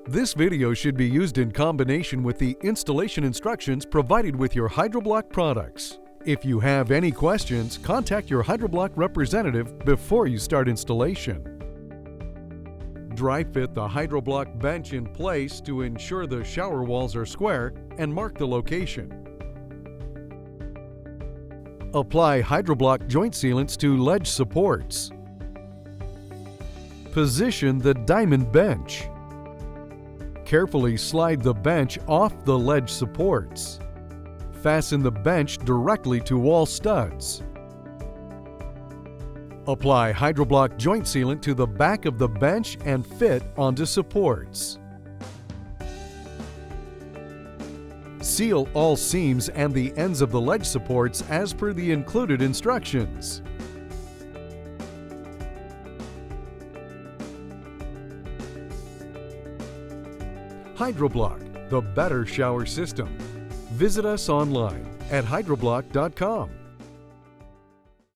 This video should be used in combination with the installation instructions provided with your HYDRO-BLOK products. If you have any questions, contact your HYDRO-BLOK representative before you start installation. Dry fit the HYDRO-BLOK bench in place to ensure the shower walls are square and mark the location. Apply HYDRO-BLOK joint sealants to ledge supports. Position the diamond bench. Carefully slide the bench off the ledge supports. Fasten the bench directly to wall studs. Apply HYDRO-BLOK joint sealant to the back of the bench and fit onto supports. Seal all seams and the ends of the ledge supports as per the included instructions. HYDRO-BLOK, the better shower system. Visit us online at hydroblok.com.